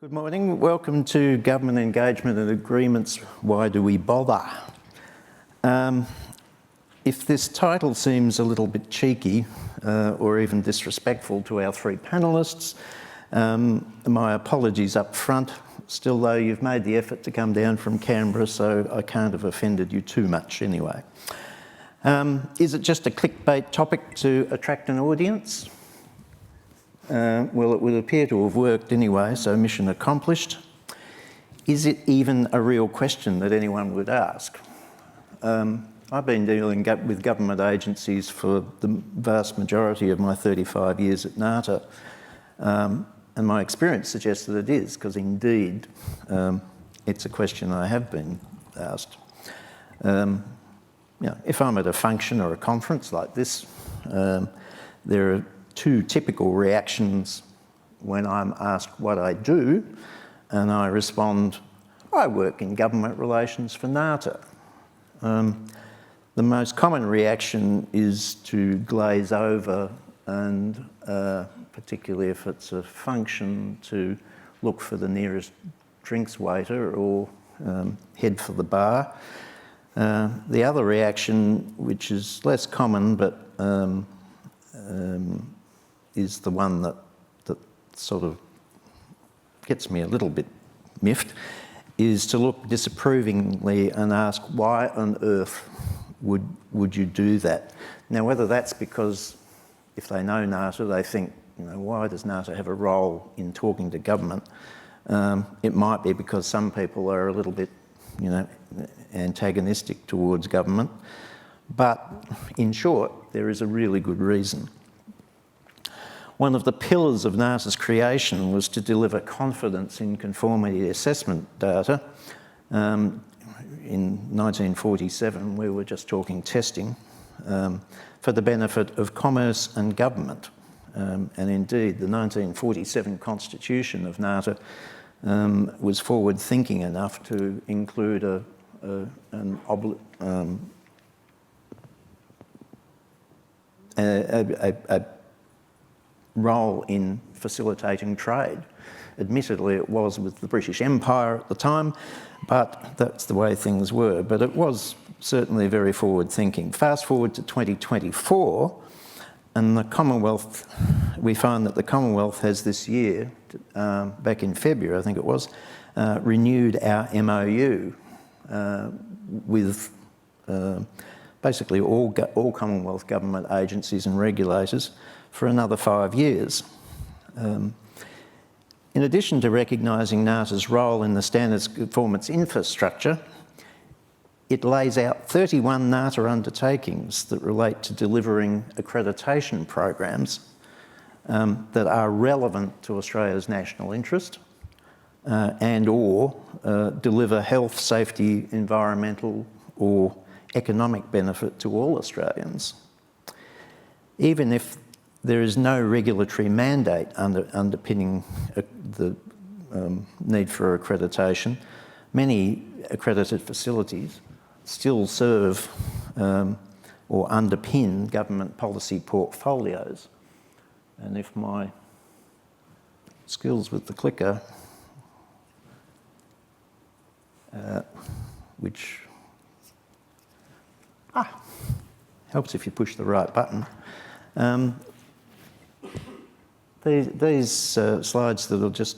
Good morning. Welcome to Government Engagement and Agreements. Why do we bother? If this title seems a little bit cheeky or even disrespectful to our three panellists, my apologies up front. Still though, you've made the effort to come down from Canberra, so I can't have offended you too much anyway. Is it just a clickbait topic to attract an audience? Well, it would appear to have worked anyway, so mission accomplished. Is it even a real question that anyone would ask? I've been dealing with government agencies for the vast majority of my 35 years at NATA, and my experience suggests that it is, because indeed it's a question I have been asked. If I'm at a function or a conference like this, there are two typical reactions when I'm asked what I do, and I respond, I work in government relations for NATA. The most common reaction is to glaze over and, particularly if it's a function, to look for the nearest drinks waiter or head for the bar. The other reaction, which is less common but is the one that sort of gets me a little bit miffed, is to look disapprovingly and ask, why on earth would you do that? Now, whether that's because if they know NATA, they think, why does NATA have a role in talking to government? It might be because some people are a little bit, antagonistic towards government. But in short, there is a really good reason. One of the pillars of NATA's creation was to deliver confidence in conformity assessment data. In 1947, we were just talking testing, for the benefit of commerce and government. And indeed, the 1947 constitution of NATA was forward-thinking enough to include a role in facilitating trade. Admittedly, it was with the British Empire at the time, but that's the way things were. But it was certainly very forward-thinking. Fast forward to 2024, and the Commonwealth, we find that the Commonwealth has this year, back in February, I think it was, renewed our MOU with basically all Commonwealth government agencies and regulators for another 5 years. In addition to recognising NATA's role in the standards conformance infrastructure, it lays out 31 NATA undertakings that relate to delivering accreditation programs that are relevant to Australia's national interest and or deliver health, safety, environmental or economic benefit to all Australians. Even if there is no regulatory mandate underpinning the need for accreditation, many accredited facilities still serve or underpin government policy portfolios. And if my skills with the clicker, which helps if you push the right button. These slides that will just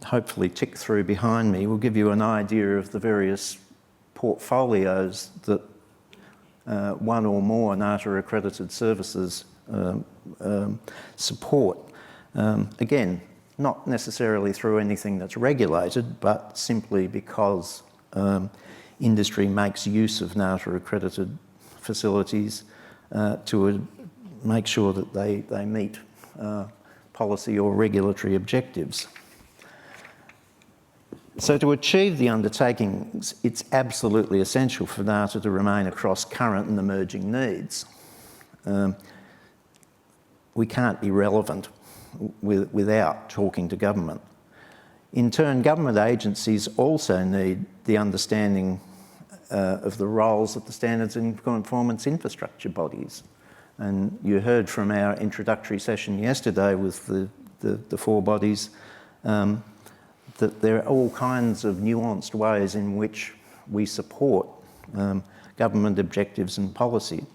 hopefully tick through behind me will give you an idea of the various portfolios that one or more NATA accredited services support. Again, not necessarily through anything that's regulated, but simply because industry makes use of NATA accredited facilities to make sure that they meet policy or regulatory objectives. So to achieve the undertakings, it's absolutely essential for NATA to remain across current and emerging needs. We can't be relevant without talking to government. In turn, government agencies also need the understanding of the roles of the standards and conformance infrastructure bodies. And you heard from our introductory session yesterday with the four bodies that there are all kinds of nuanced ways in which we support government objectives and policy.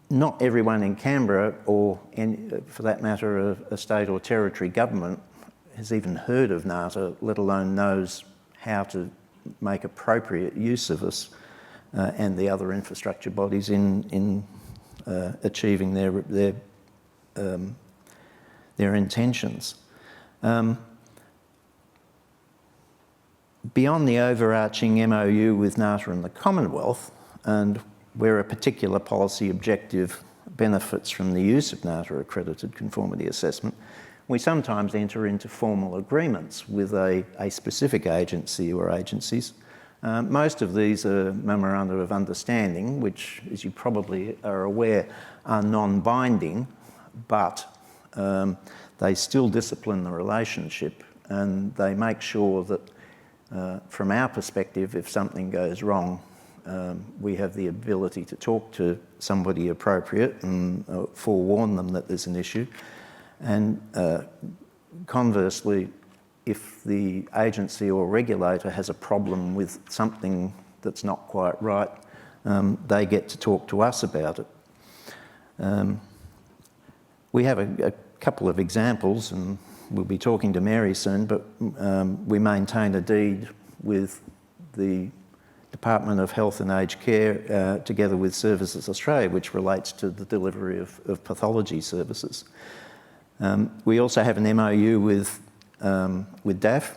Not everyone in Canberra, or for that matter a state or territory government, has even heard of NATA, let alone knows how to make appropriate use of us and the other infrastructure bodies in achieving their intentions. Beyond the overarching MOU with NATA and the Commonwealth, and where a particular policy objective benefits from the use of NATA accredited conformity assessment, we sometimes enter into formal agreements with a specific agency or agencies. Most of these are memoranda of understanding, which, as you probably are aware, are non-binding, but they still discipline the relationship, and they make sure that from our perspective, if something goes wrong, we have the ability to talk to somebody appropriate and forewarn them that there's an issue. And conversely, if the agency or regulator has a problem with something that's not quite right, they get to talk to us about it. We have a couple of examples, and we'll be talking to Mary soon, but we maintain a deed with the Department of Health and Aged Care together with Services Australia, which relates to the delivery of pathology services. We also have an MOU with DAF,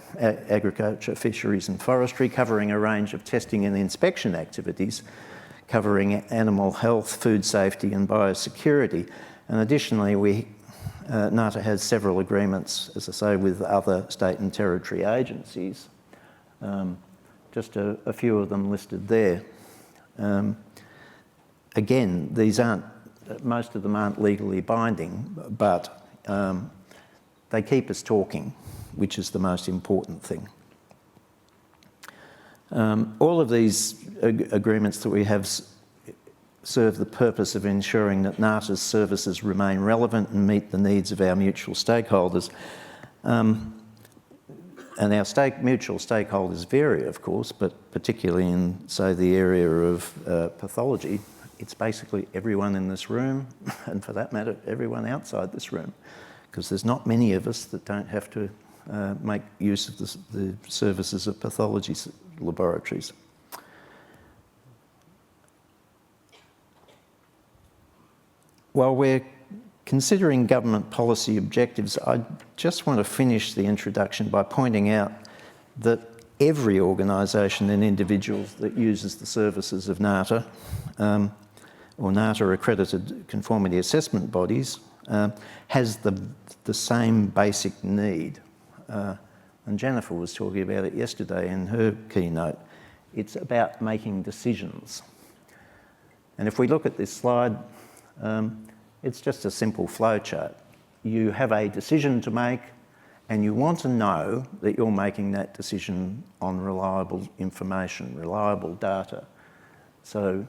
Agriculture, Fisheries and Forestry, covering a range of testing and inspection activities, covering animal health, food safety and biosecurity. And additionally, NATA has several agreements, as I say, with other state and territory agencies. Just a few of them listed there. Again, most of them aren't legally binding, but they keep us talking, which is the most important thing. All of these agreements that we have serve the purpose of ensuring that NATA's services remain relevant and meet the needs of our mutual stakeholders. And our mutual stakeholders vary, of course, but particularly in, say, the area of pathology, it's basically everyone in this room, and for that matter, everyone outside this room, because there's not many of us that don't have to make use of the services of pathology laboratories. While we're considering government policy objectives, I just want to finish the introduction by pointing out that every organisation and individual that uses the services of NATA or NATA accredited conformity assessment bodies has the same basic need. And Jennifer was talking about it yesterday in her keynote. It's about making decisions. And if we look at this slide, it's just a simple flow chart. You have a decision to make, and you want to know that you're making that decision on reliable information, reliable data. So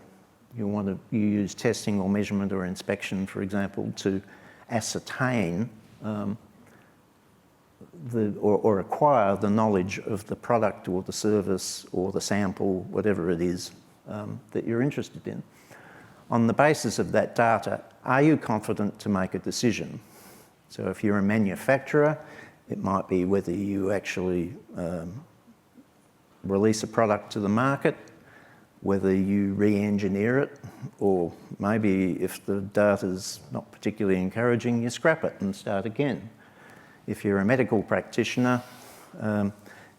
you use testing or measurement or inspection, for example, to ascertain or acquire the knowledge of the product or the service or the sample, whatever it is that you're interested in. On the basis of that data, are you confident to make a decision? So if you're a manufacturer, it might be whether you actually release a product to the market, whether you re-engineer it, or maybe if the data's not particularly encouraging, you scrap it and start again. If you're a medical practitioner,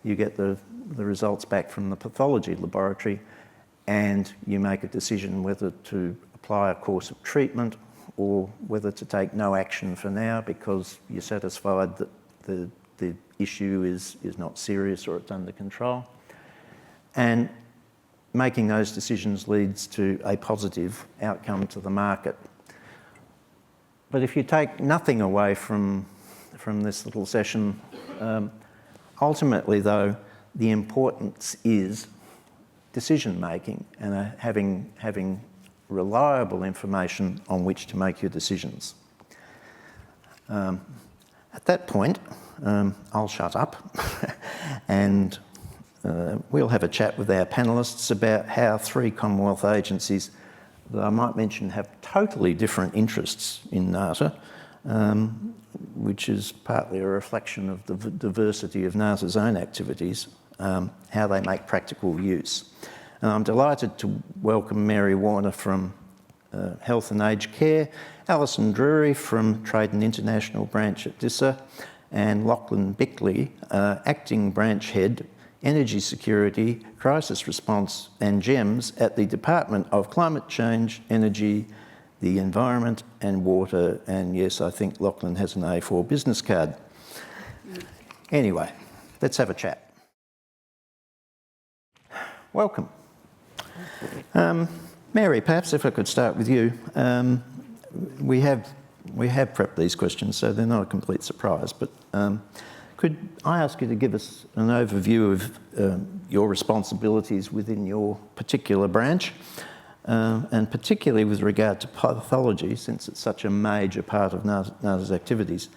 you get the results back from the pathology laboratory, and you make a decision whether to apply a course of treatment or whether to take no action for now because you're satisfied that the issue is not serious or it's under control. And making those decisions leads to a positive outcome to the market. But if you take nothing away from this little session, ultimately though, the importance is decision making and having reliable information on which to make your decisions. And At that point, I'll shut up and we'll have a chat with our panellists about how 3 Commonwealth agencies that I might mention have totally different interests in NATA, which is partly a reflection of the diversity of NATA's own activities, how they make practical use. And I'm delighted to welcome Mary Warner from Health and Aged Care, Alison Drury from Trade and International Branch at DISA, and Lachlan Bickley, Acting Branch Head, Energy Security, Crisis Response and GEMS at the Department of Climate Change, Energy, the Environment and Water, and yes, I think Lachlan has an A4 business card. Anyway, let's have a chat. Welcome. Mary, perhaps if I could start with you. We have prepped these questions, so they're not a complete surprise, but could I ask you to give us an overview of your responsibilities within your particular branch, and particularly with regard to pathology, since it's such a major part of NATA's activities,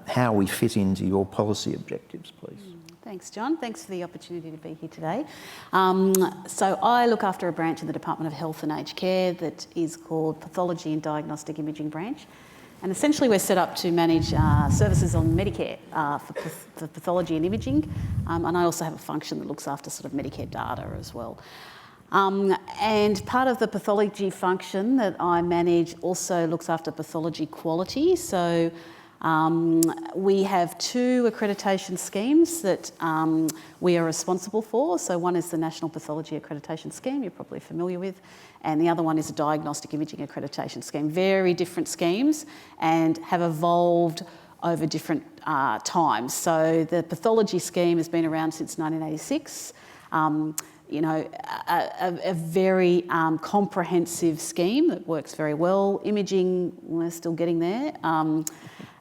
how we fit into your policy objectives, please? Thanks, John. Thanks for the opportunity to be here today. So I look after a branch in the Department of Health and Aged Care that is called Pathology and Diagnostic Imaging Branch. And essentially we're set up to manage services on Medicare for pathology and imaging. And I also have a function that looks after sort of Medicare data as well. And part of the pathology function that I manage also looks after pathology quality. So we have 2 accreditation schemes that we are responsible for. So one is the National Pathology Accreditation Scheme, you're probably familiar with, and the other one is a Diagnostic Imaging Accreditation Scheme. Very different schemes and have evolved over different times. So the pathology scheme has been around since 1986. You know, a very comprehensive scheme that works very well. Imaging, we're still getting there.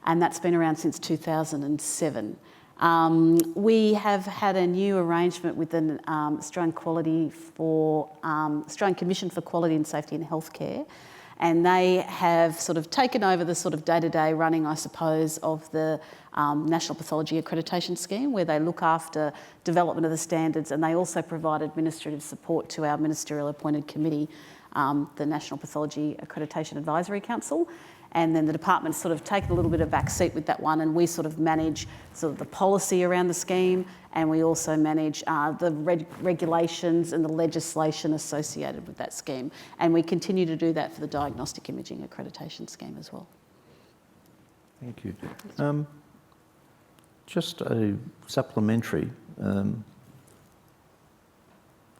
And that's been around since 2007. We have had a new arrangement with the Australian Commission for Quality and Safety in Healthcare, and they have sort of taken over the sort of day-to-day running, I suppose, of the National Pathology Accreditation Scheme, where they look after development of the standards, and they also provide administrative support to our ministerial appointed committee, the National Pathology Accreditation Advisory Council. And then the department's sort of taken a little bit of back seat with that one, and we sort of manage sort of the policy around the scheme, and we also manage the regulations and the legislation associated with that scheme. And we continue to do that for the Diagnostic Imaging Accreditation Scheme as well. Thank you. Just a supplementary.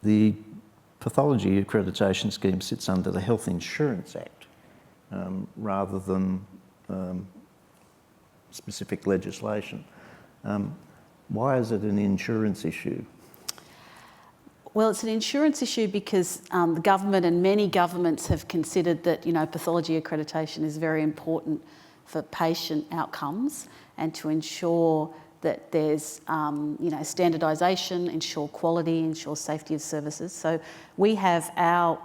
The Pathology Accreditation Scheme sits under the Health Insurance Act. Rather than specific legislation. Why is it an insurance issue? Well, it's an insurance issue because the government and many governments have considered that, you know, pathology accreditation is very important for patient outcomes and to ensure that there's, you know, standardisation, ensure quality, ensure safety of services. So we have our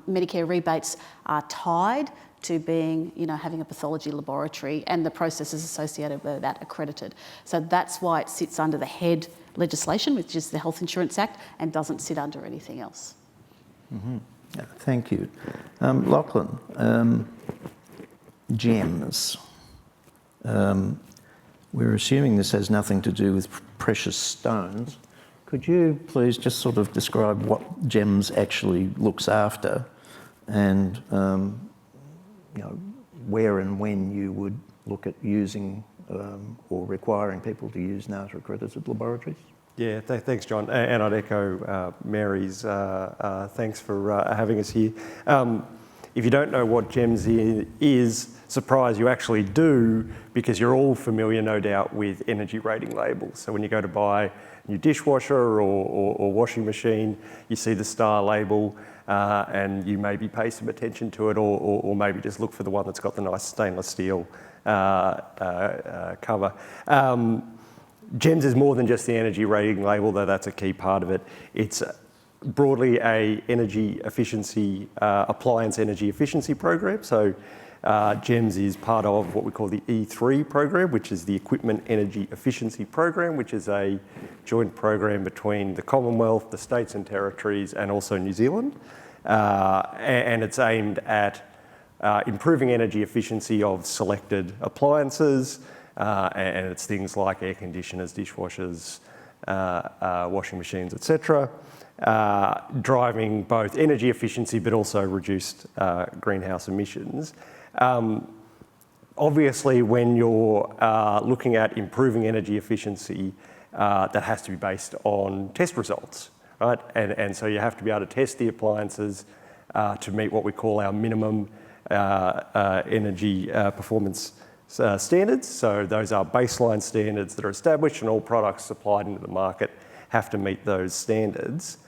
Medicare rebates are tied to being, you know, having a pathology laboratory and the processes associated with that accredited. So that's why it sits under the HEAD legislation, which is the Health Insurance Act, and doesn't sit under anything else. Mm-hmm. Yeah, thank you. Lachlan, GEMS. We're assuming this has nothing to do with precious stones. Could you please just sort of describe what GEMS actually looks after and you know, where and when you would look at using or requiring people to use NATA accredited laboratories? Yeah, thanks, John. And I'd echo Mary's thanks for having us here. If you don't know what GEMS is, surprise, you actually do, because you're all familiar, no doubt, with energy rating labels. So when you go to buy a new dishwasher or washing machine, you see the star label, and you maybe pay some attention to it, or maybe just look for the one that's got the nice stainless steel cover. GEMS is more than just the energy rating label, though that's a key part of it. It's broadly a energy efficiency, appliance energy efficiency program. So GEMS is part of what we call the E3 program, which is the Equipment Energy Efficiency Program, which is a joint program between the Commonwealth, the states and territories, and also New Zealand. And it's aimed at improving energy efficiency of selected appliances, and it's things like air conditioners, dishwashers, washing machines, etc., driving both energy efficiency but also reduced greenhouse emissions. Obviously, when you're looking at improving energy efficiency, that has to be based on test results, right? And so you have to be able to test the appliances to meet what we call our minimum energy performance standards. So those are baseline standards that are established, and all products supplied into the market have to meet those standards.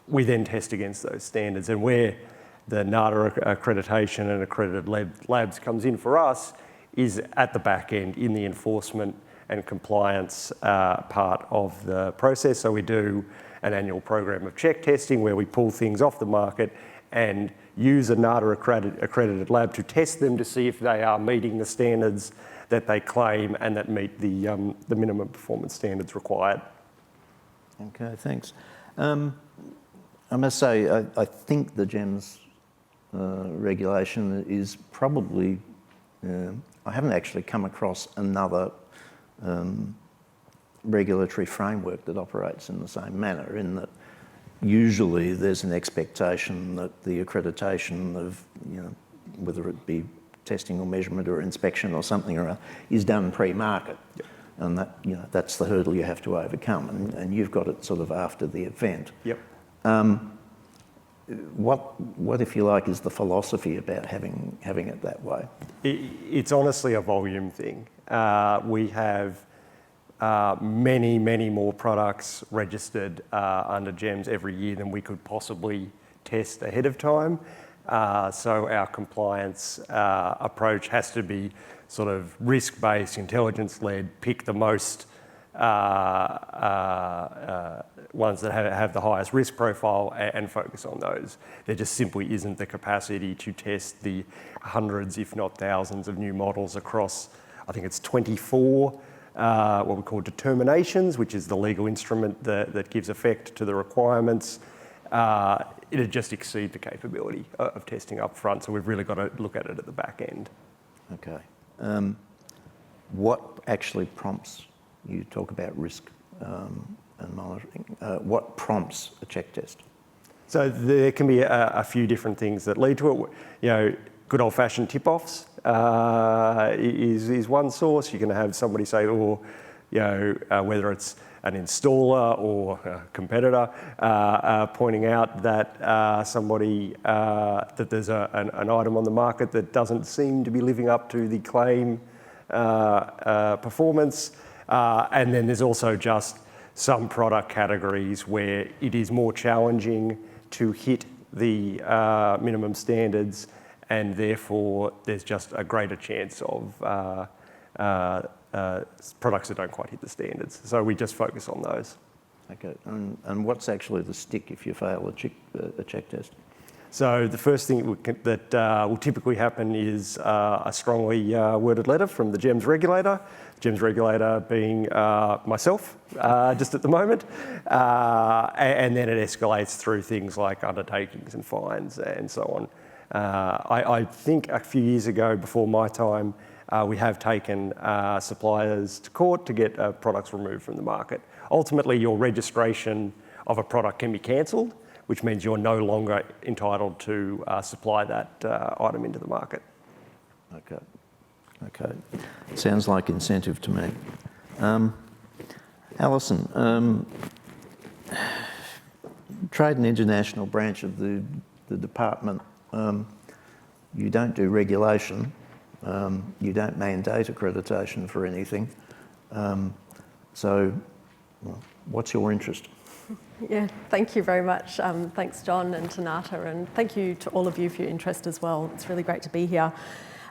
We then test against those standards, and where the NATA accreditation and accredited labs comes in for us is at the back end in the enforcement and compliance part of the process. So we do an annual program of check testing where we pull things off the market and use a NATA accredited lab to test them to see if they are meeting the standards that they claim and that meet the minimum performance standards required. Okay, thanks. I must say, I think the GEMS regulation is probably, I haven't actually come across another regulatory framework that operates in the same manner, in that usually there's an expectation that the accreditation of, whether it be testing or measurement or inspection or something or other, is done pre-market. Yep. And that, that's the hurdle you have to overcome, and you've got it sort of after the event. Yep. What, if you like, is the philosophy about having it that way? It's honestly a volume thing. We have many more products registered under GEMS every year than we could possibly test ahead of time. So our compliance approach has to be sort of risk-based, intelligence-led, pick the most ones that have the highest risk profile and focus on those. There just simply isn't the capacity to test the hundreds, if not thousands, of new models across, I think it's 24 what we call determinations, which is the legal instrument that gives effect to the requirements. It'd just exceed the capability of testing up front, so we've really got to look at it at the back end. Okay. What actually prompts, you talk about risk and monitoring, what prompts a check test? So there can be a few different things that lead to it. Good old-fashioned tip-offs is one source. You can have somebody say, whether it's an installer or a competitor pointing out that that there's an item on the market that doesn't seem to be living up to the claim performance. And then there's also just some product categories where it is more challenging to hit the minimum standards, and therefore there's just a greater chance of products that don't quite hit the standards. So we just focus on those. Okay, and what's actually the stick if you fail a check test? So the first thing that will typically happen is a strongly worded letter from the GEMS regulator. GEMS regulator being myself, just at the moment, and then it escalates through things like undertakings and fines and so on. I think a few years ago, before my time, we have taken suppliers to court to get products removed from the market. Ultimately, your registration of a product can be cancelled, which means you're no longer entitled to supply that item into the market. Okay. Sounds like incentive to me. Alison, Trade and International branch of the department, you don't do regulation, you don't mandate accreditation for anything. So what's your interest? Yeah, thank you very much. Thanks, John, and to NATA, and thank you to all of you for your interest as well. It's really great to be here.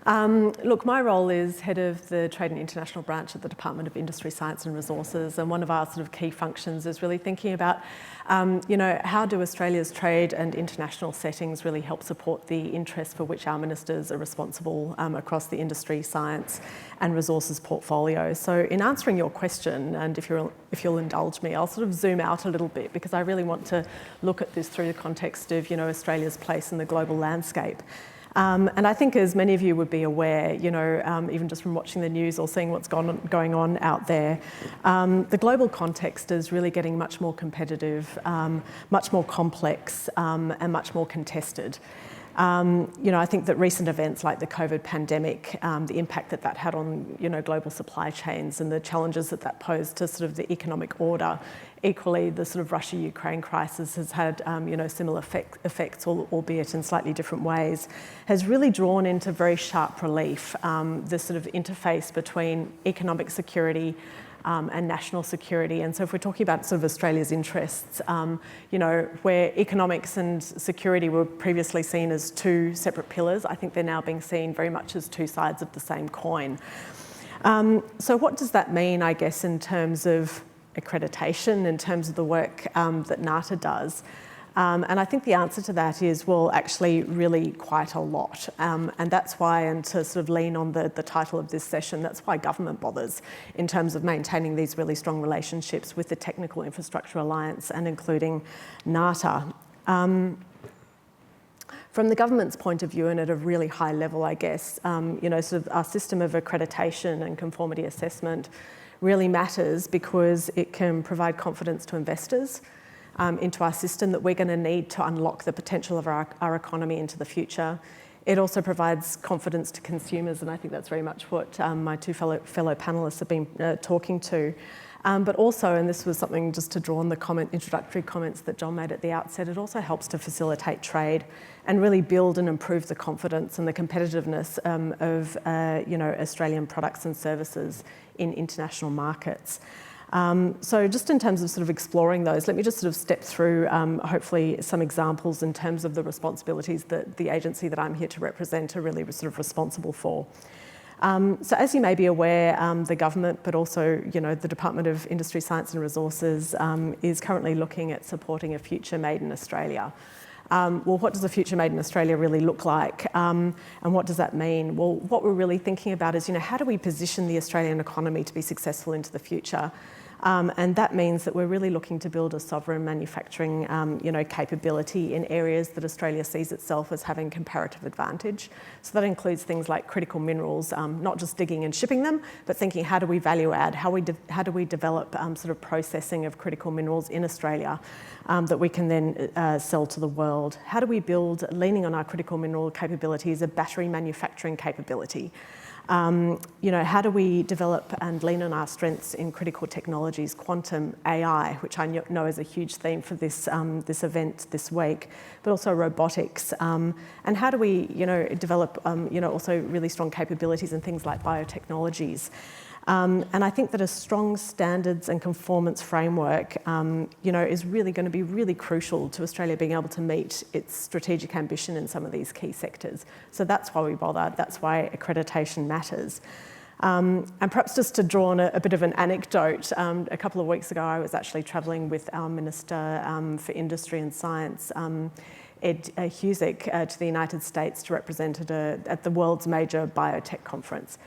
Look, my role is Head of the Trade and International Branch at the Department of Industry, Science and Resources, and one of our sort of key functions is really thinking about, how do Australia's trade and international settings really help support the interests for which our ministers are responsible across the industry, science and resources portfolio. So in answering your question, and if you'll indulge me, I'll sort of zoom out a little bit because I really want to look at this through the context of, Australia's place in the global landscape. And I think, as many of you would be aware, even just from watching the news or seeing what's going on out there, the global context is really getting much more competitive, much more complex, and much more contested. I think that recent events like the COVID pandemic, the impact that had on, global supply chains and the challenges that posed to sort of the economic order. Equally, the sort of Russia-Ukraine crisis has had, similar effects, albeit in slightly different ways, has really drawn into very sharp relief the sort of interface between economic security and national security. And so if we're talking about sort of Australia's interests, where economics and security were previously seen as two separate pillars, I think they're now being seen very much as two sides of the same coin. So what does that mean, I guess, in terms of accreditation, in terms of the work that NATA does? And I think the answer to that is, well, actually really quite a lot. And that's why, and to sort of lean on the title of this session, that's why government bothers in terms of maintaining these really strong relationships with the Technical Infrastructure Alliance and including NATA. From the government's point of view and at a really high level, I guess, sort of our system of accreditation and conformity assessment really matters because it can provide confidence to investors into our system that we're going to need to unlock the potential of our economy into the future. It also provides confidence to consumers, and I think that's very much what my two fellow panellists have been talking to. But also, and this was something just to draw on the introductory comments that John made at the outset, it also helps to facilitate trade and really build and improve the confidence and the competitiveness of Australian products and services in international markets. So just in terms of sort of exploring those, let me just sort of step through hopefully some examples in terms of the responsibilities that the agency that I'm here to represent are really sort of responsible for. So as you may be aware, the government, but also the Department of Industry, Science and Resources is currently looking at supporting a future made in Australia. Well, what does a future made in Australia really look like? And what does that mean? Well, what we're really thinking about is, how do we position the Australian economy to be successful into the future? And that means that we're really looking to build a sovereign manufacturing, capability in areas that Australia sees itself as having comparative advantage. So that includes things like critical minerals, not just digging and shipping them, but thinking how do we value add, how do we develop sort of processing of critical minerals in Australia that we can then sell to the world. How do we build, leaning on our critical mineral capabilities, a battery manufacturing capability? How do we develop and lean on our strengths in critical technologies, quantum, AI, which I know is a huge theme for this event this week, but also robotics. And how do we, develop, also really strong capabilities in things like biotechnologies. And I think that a strong standards and conformance framework, is really going to be really crucial to Australia being able to meet its strategic ambition in some of these key sectors. So that's why we bother. That's why accreditation matters. And perhaps just to draw on a bit of an anecdote, a couple of weeks ago I was actually travelling with our Minister for Industry and Science, Ed Husick, to the United States to represent at the world's major biotech conference.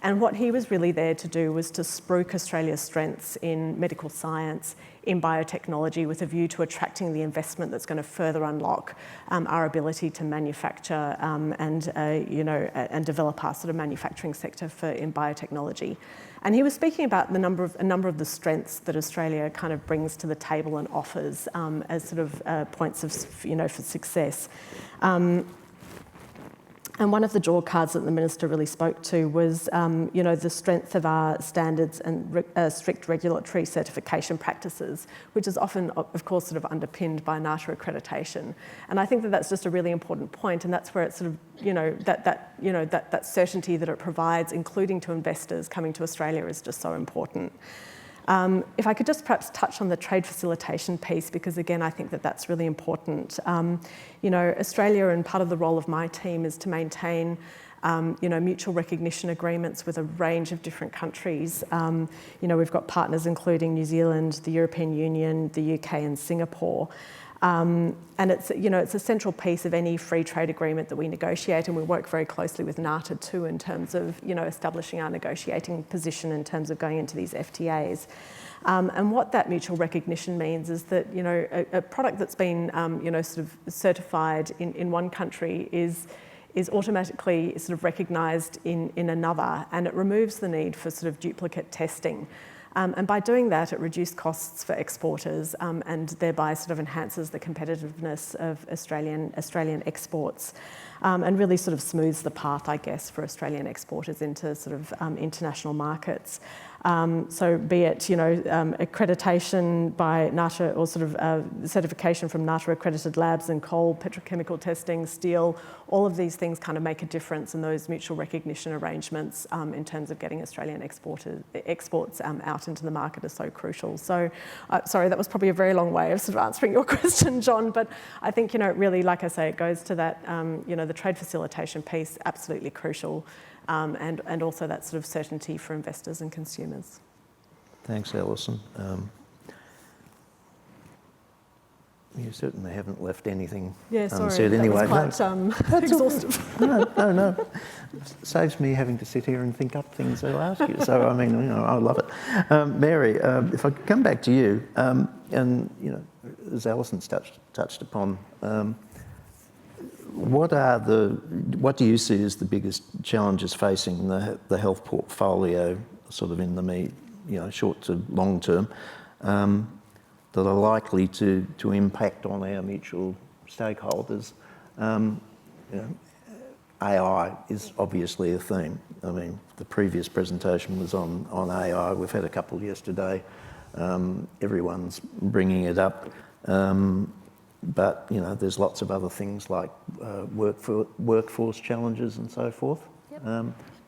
And what he was really there to do was to spruik Australia's strengths in medical science, in biotechnology, with a view to attracting the investment that's going to further unlock our ability to manufacture and develop our sort of manufacturing sector in biotechnology. And he was speaking about a number of the strengths that Australia kind of brings to the table and offers as sort of points of for success. And one of the draw cards that the Minister really spoke to was, the strength of our standards and strict regulatory certification practices, which is often, of course, sort of underpinned by NATA accreditation. And I think that that's just a really important point, and that's where it's sort of, that certainty that it provides, including to investors coming to Australia, is just so important. If I could just perhaps touch on the trade facilitation piece, because again, I think that that's really important. Australia, and part of the role of my team is to maintain mutual recognition agreements with a range of different countries. We've got partners including New Zealand, the European Union, the UK and Singapore. And it's a central piece of any free trade agreement that we negotiate, and we work very closely with NATA too in terms of establishing our negotiating position in terms of going into these FTAs. And what that mutual recognition means is that a product that's been sort of certified in one country is automatically sort of recognised in another, and it removes the need for sort of duplicate testing. And by doing that, it reduces costs for exporters and thereby sort of enhances the competitiveness of Australian exports and really sort of smooths the path, I guess, for Australian exporters into sort of international markets. So be it, accreditation by NATA or sort of certification from NATA accredited labs in coal, petrochemical testing, steel, all of these things kind of make a difference, and those mutual recognition arrangements in terms of getting Australian exports out into the market are so crucial. So, sorry, that was probably a very long way of sort of answering your question, John, but I think, really, like I say, it goes to that, the trade facilitation piece, absolutely crucial. And also that sort of certainty for investors and consumers. Thanks, Alison. You certainly haven't left anything unsaid anyway. That was quite exhaustive. No. It saves me having to sit here and think up things to ask you. So, I mean, I love it. Mary, if I could come back to you, and, as Alison's touched upon, what do you see as the biggest challenges facing the health portfolio, sort of in the short to long term, that are likely to impact on our mutual stakeholders? AI is obviously a theme. I mean, the previous presentation was on AI. We've had a couple yesterday. Everyone's bringing it up. But, there's lots of other things like workforce challenges and so forth. Yep.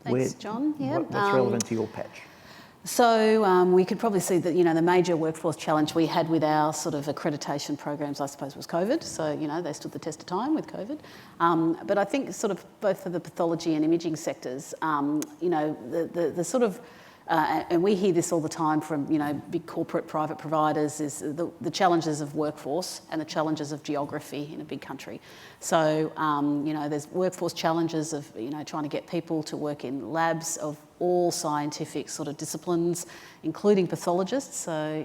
Thanks, John. Yeah. What's relevant to your patch? So we could probably see that, the major workforce challenge we had with our sort of accreditation programs, I suppose, was COVID. So, they stood the test of time with COVID. But I think sort of both for the pathology and imaging sectors, the sort of and we hear this all the time from, big corporate private providers, is the challenges of workforce and the challenges of geography in a big country. So, there's workforce challenges of, trying to get people to work in labs of all scientific sort of disciplines, including pathologists. So,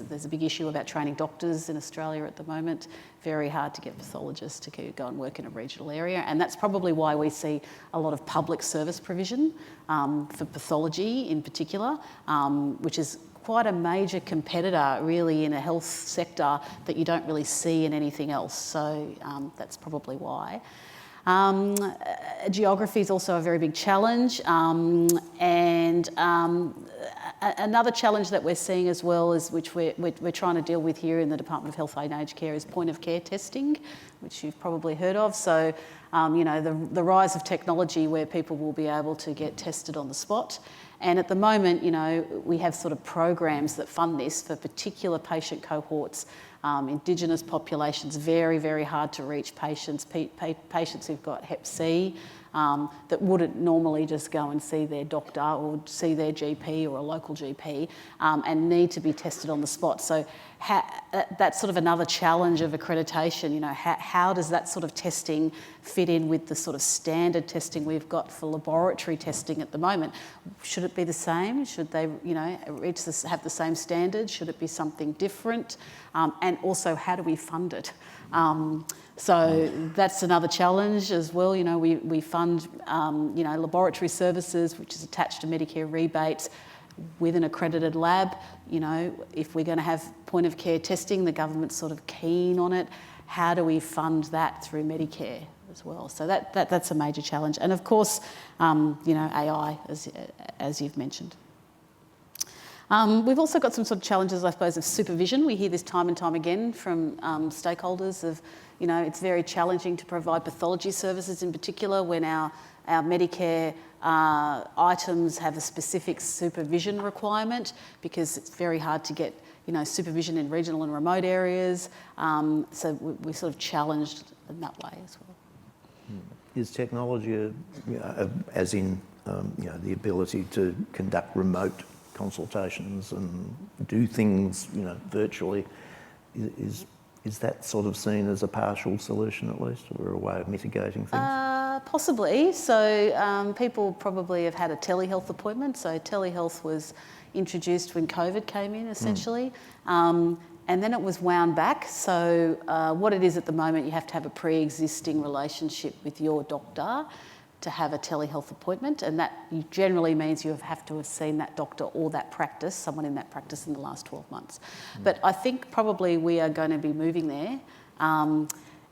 there's a big issue about training doctors in Australia at the moment. Very hard to get pathologists to go and work in a regional area. And that's probably why we see a lot of public service provision for pathology in particular, which is quite a major competitor really in a health sector that you don't really see in anything else. So that's probably why. Geography is also a very big challenge, and another challenge that we're seeing as well, is which we're trying to deal with here in the Department of Health and Aged Care, is point of care testing, which you've probably heard of. So, the rise of technology where people will be able to get tested on the spot. And at the moment, we have sort of programs that fund this for particular patient cohorts. Indigenous populations, very, very hard to reach patients, patients who've got Hep C, that wouldn't normally just go and see their doctor or see their GP or a local GP, and need to be tested on the spot. So that's sort of another challenge of accreditation. How does that sort of testing fit in with the sort of standard testing we've got for laboratory testing at the moment? Should it be the same? Should they, have the same standards? Should it be something different? And also, how do we fund it? So that's another challenge as well. We fund, laboratory services, which is attached to Medicare rebates with an accredited lab. If we're going to have point of care testing, the government's sort of keen on it. How do we fund that through Medicare as well? So that's a major challenge. And of course, AI, as you've mentioned. We've also got some sort of challenges, I suppose, of supervision. We hear this time and time again from stakeholders of, it's very challenging to provide pathology services in particular when our Medicare items have a specific supervision requirement, because it's very hard to get, supervision in regional and remote areas. So we're sort of challenged in that way as well. Is technology, as in the ability to conduct remote consultations and do things virtually, is that sort of seen as a partial solution at least, or a way of mitigating things? Possibly. So people probably have had a telehealth appointment. So telehealth was introduced when COVID came in, essentially. And then it was wound back. So what it is at the moment, you have to have a pre-existing relationship with your doctor to have a telehealth appointment, and that generally means you have to have seen that doctor or that practice, someone in that practice in the last 12 months. But I think probably we are going to be moving there.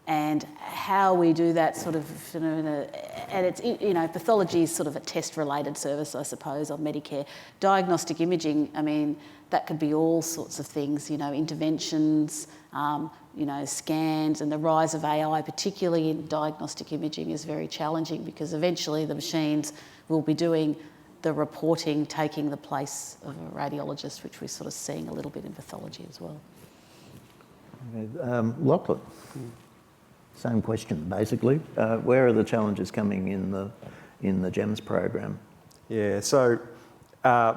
And how we do that sort of, and it's, pathology is sort of a test-related service, I suppose, on Medicare. Diagnostic imaging, I mean, that could be all sorts of things, interventions, scans, and the rise of AI, particularly in diagnostic imaging, is very challenging because eventually the machines will be doing the reporting, taking the place of a radiologist, which we're sort of seeing a little bit in pathology as well. Okay. Lachlan. Same question, basically. Where are the challenges coming in the GEMS program? Yeah, so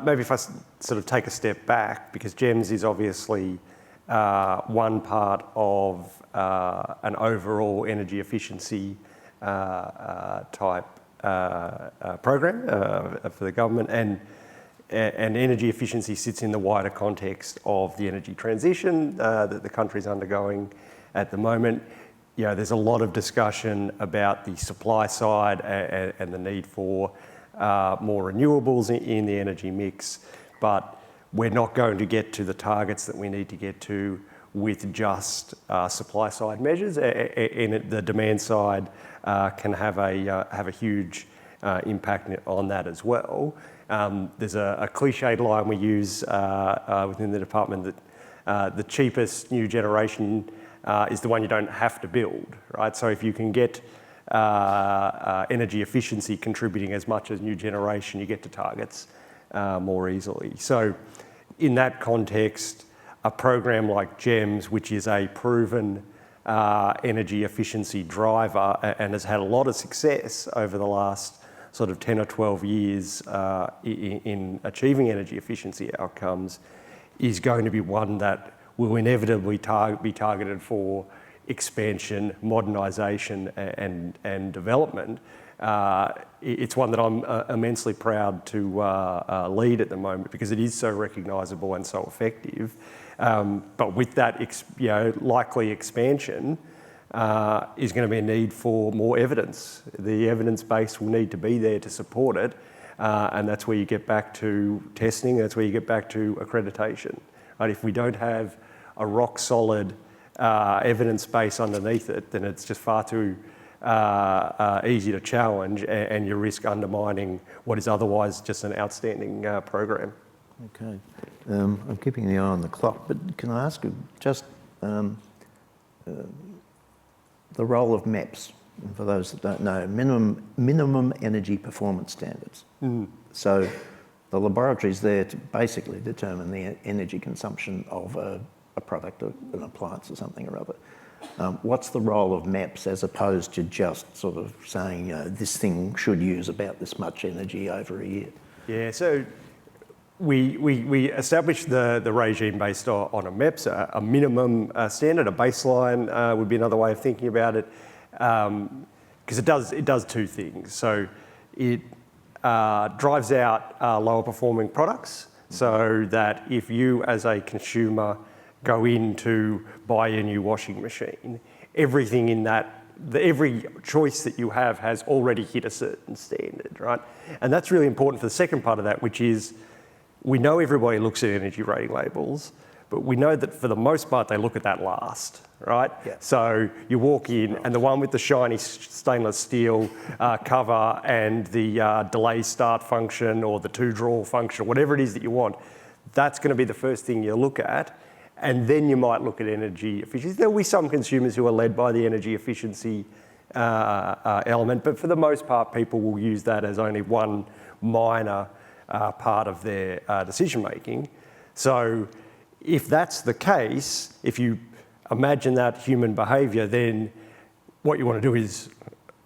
maybe if I sort of take a step back, because GEMS is obviously one part of an overall energy efficiency type program for the government, and energy efficiency sits in the wider context of the energy transition that the country's undergoing at the moment. There's a lot of discussion about the supply side and the need for more renewables in the energy mix, but we're not going to get to the targets that we need to get to with just supply side measures, and the demand side can have a huge impact on that as well. There's a cliched line we use within the department that the cheapest new generation is the one you don't have to build, right? So if you can get energy efficiency contributing as much as new generation, you get to targets more easily. So in that context, a program like GEMS, which is a proven energy efficiency driver and has had a lot of success over the last sort of 10 or 12 years in achieving energy efficiency outcomes, is going to be one that will inevitably be targeted for expansion, modernisation and development. It's one that I'm immensely proud to lead at the moment because it is so recognisable and so effective. But with that likely expansion is going to be a need for more evidence. The evidence base will need to be there to support it, and that's where you get back to testing, that's where you get back to accreditation. Right? If we don't have a rock solid evidence base underneath it, then it's just far too easy to challenge, and you risk undermining what is otherwise just an outstanding program. Okay. I'm keeping the eye on the clock, but can I ask you just the role of MEPS, for those that don't know, minimum energy performance standards. So the laboratory's there to basically determine the energy consumption of a product, an appliance or something or other. What's the role of MEPS as opposed to just sort of saying, this thing should use about this much energy over a year? Yeah, so we established the regime based on a MEPS, a minimum standard, a baseline would be another way of thinking about it, because it does two things. So it drives out lower performing products, so that if you as a consumer go in to buy a new washing machine, everything in that, every choice that you have has already hit a certain standard, right? And that's really important for the second part of that, which is we know everybody looks at energy rating labels, but we know that for the most part they look at that last, right? Yeah. So you walk in and the one with the shiny stainless steel cover and the delay start function or the two drawer function, whatever it is that you want, that's going to be the first thing you look at. And then you might look at energy efficiency. There will be some consumers who are led by the energy efficiency element, but for the most part, people will use that as only one minor part of their decision making. So if that's the case, if you imagine that human behaviour, then what you want to do is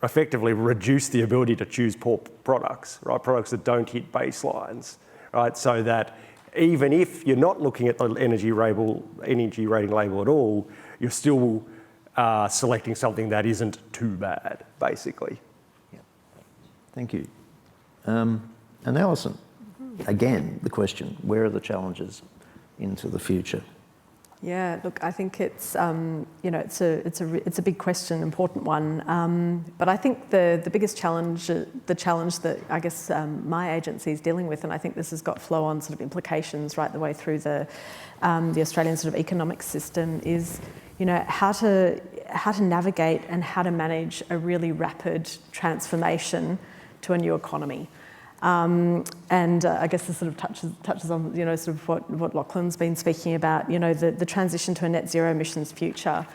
effectively reduce the ability to choose poor products, right? Products that don't hit baselines, right? So that even if you're not looking at the energy rating label at all, you're still selecting something that isn't too bad, basically. Yeah. Thank you. And Alison, again, the question, where are the challenges into the future? Yeah, look, I think it's it's a big question, important one. But I think the biggest challenge, the challenge that I guess my agency is dealing with, and I think this has got flow-on sort of implications right the way through the Australian sort of economic system, is how to navigate and how to manage a really rapid transformation to a new economy. And I guess this sort of touches on sort of what Lachlan's been speaking about, the transition to a net zero emissions future.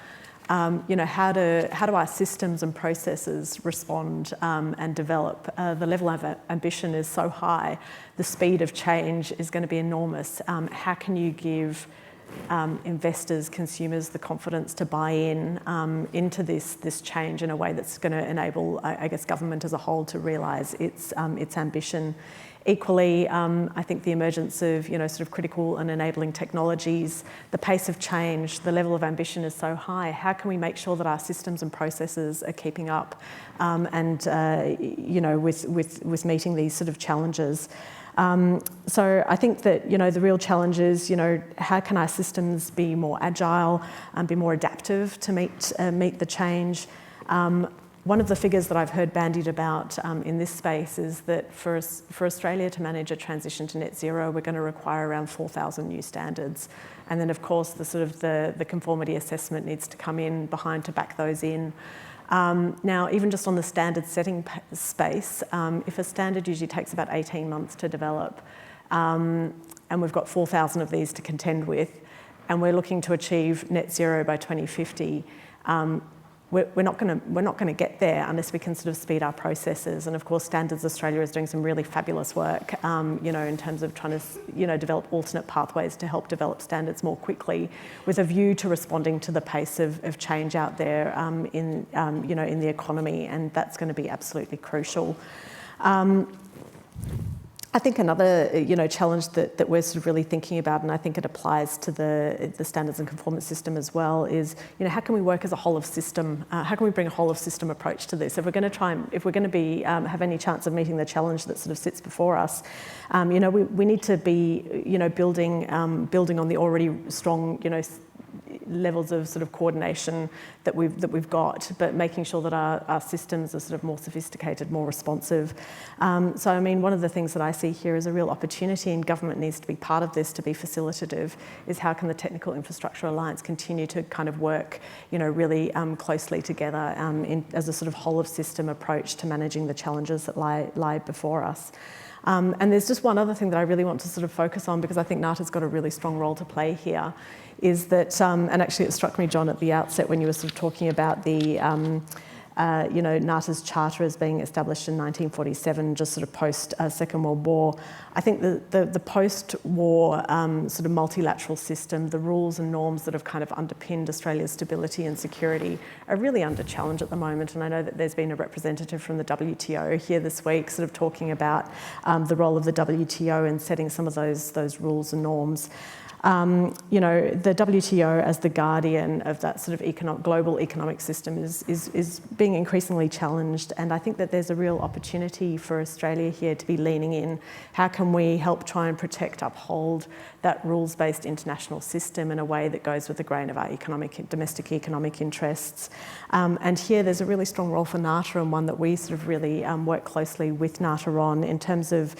How do our systems and processes respond and develop? The level of ambition is so high, the speed of change is going to be enormous. How can you give investors, consumers, the confidence to buy into this change in a way that's going to enable, I guess, government as a whole to realise its ambition. Equally, I think the emergence of sort of critical and enabling technologies, the pace of change, the level of ambition is so high. How can we make sure that our systems and processes are keeping up, with meeting these sort of challenges? So I think that the real challenge is how can our systems be more agile and be more adaptive to meet the change. One of the figures that I've heard bandied about in this space is that for Australia to manage a transition to net zero, we're going to require around 4,000 new standards, and then of course the conformity assessment needs to come in behind to back those in. Now, even just on the standard setting space, if a standard usually takes about 18 months to develop, and we've got 4,000 of these to contend with, and we're looking to achieve net zero by 2050, we're not going to get there unless we can sort of speed our processes. And of course, Standards Australia is doing some really fabulous work, in terms of trying to, develop alternate pathways to help develop standards more quickly, with a view to responding to the pace of change out there in the economy, and that's going to be absolutely crucial. I think another challenge that we're sort of really thinking about, and I think it applies to the standards and conformance system as well, is how can we work as a whole of system? How can we bring a whole of system approach to this? If we're going to be have any chance of meeting the challenge that sort of sits before us, we need to be building on the already strong levels of sort of coordination that we've got, but making sure that our systems are sort of more sophisticated, more responsive. So I mean, one of the things that I see here is a real opportunity, and government needs to be part of this to be facilitative, is how can the Technical Infrastructure Alliance continue to kind of work really closely together as a sort of whole of system approach to managing the challenges that lie before us. And there's just one other thing that I really want to sort of focus on, because I think NATA's got a really strong role to play here, is that, and actually it struck me, John, at the outset when you were sort of talking about the, NATA's charter as being established in 1947, just sort of post Second World War. I think the post-war sort of multilateral system, the rules and norms that have kind of underpinned Australia's stability and security are really under challenge at the moment. And I know that there's been a representative from the WTO here this week sort of talking about the role of the WTO in setting some of those rules and norms. The WTO as the guardian of that sort of global economic system is being increasingly challenged, and I think that there's a real opportunity for Australia here to be leaning in. How can we help try and protect, uphold that rules-based international system in a way that goes with the grain of our domestic economic interests? And here there's a really strong role for NATA, and one that we sort of really work closely with NATA on, in terms of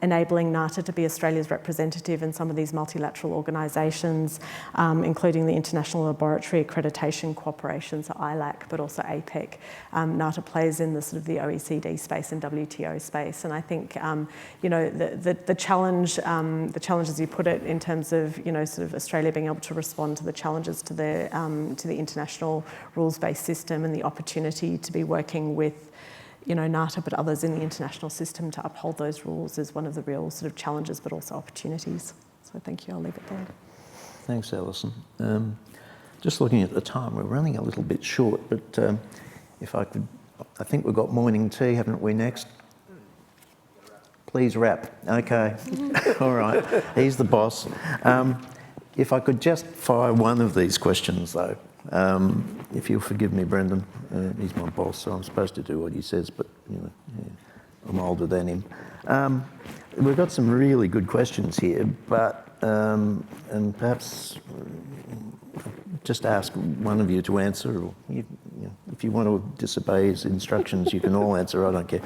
enabling NATA to be Australia's representative in some of these multilateral organisations, including the International Laboratory Accreditation Cooperation, so ILAC, but also APEC. NATA plays in the sort of the OECD space and WTO space, and I think the challenge, as you put it, in terms of sort of Australia being able to respond to the challenges to the international rules-based system, and the opportunity to be working with NATA but others in the international system to uphold those rules, is one of the real sort of challenges but also opportunities. So thank you, I'll leave it there. Thanks, Alison. Just looking at the time, we're running a little bit short, but if I could I think we've got morning tea, haven't we, next? Please wrap. Okay. All right. He's the boss. If I could just fire one of these questions, though, if you'll forgive me, Brendan. He's my boss, so I'm supposed to do what he says, but yeah, I'm older than him. We've got some really good questions here, but and perhaps just ask one of you to answer, or if you want to disobey his instructions, you can all answer. I don't care.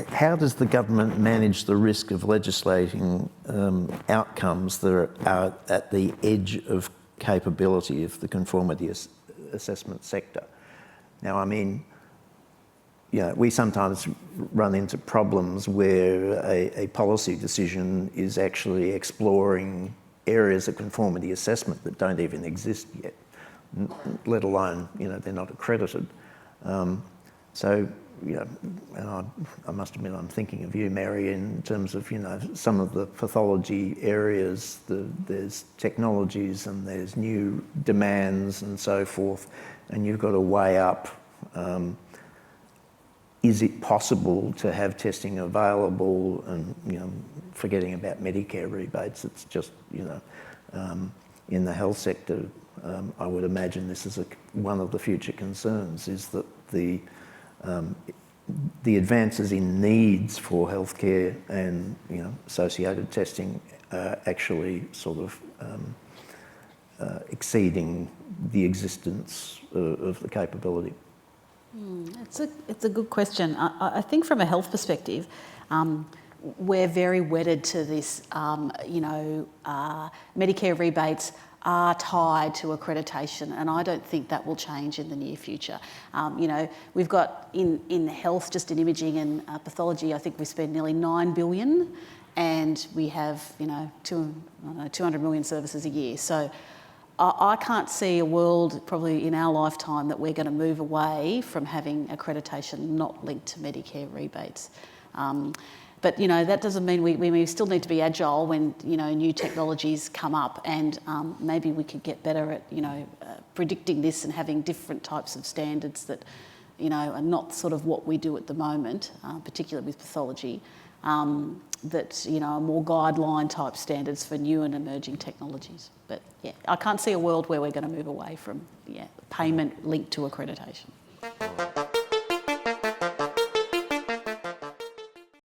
How does the government manage the risk of legislating outcomes that are at the edge of capability of the conformity assessment sector? Now, I mean, we sometimes run into problems where a policy decision is actually exploring areas of conformity assessment that don't even exist yet, let alone, they're not accredited. So, and I must admit I'm thinking of you, Mary, in terms of, some of the pathology areas, there's technologies and there's new demands and so forth, and you've got to weigh up, is it possible to have testing available? And, forgetting about Medicare rebates, it's just, in the health sector, I would imagine this is one of the future concerns, is that the advances in needs for healthcare and associated testing are actually sort of exceeding the existence of the capability. It's a good question. I think from a health perspective, we're very wedded to this. Medicare rebates are tied to accreditation, and I don't think that will change in the near future. We've got in health, just in imaging and pathology, I think we spend nearly $9 billion, and we have 200 million services a year. So I can't see a world probably in our lifetime that we're going to move away from having accreditation not linked to Medicare rebates. But that doesn't mean we still need to be agile when new technologies come up, and maybe we could get better at predicting this and having different types of standards that are not sort of what we do at the moment, particularly with pathology. That are more guideline type standards for new and emerging technologies. But yeah, I can't see a world where we're going to move away from payment linked to accreditation.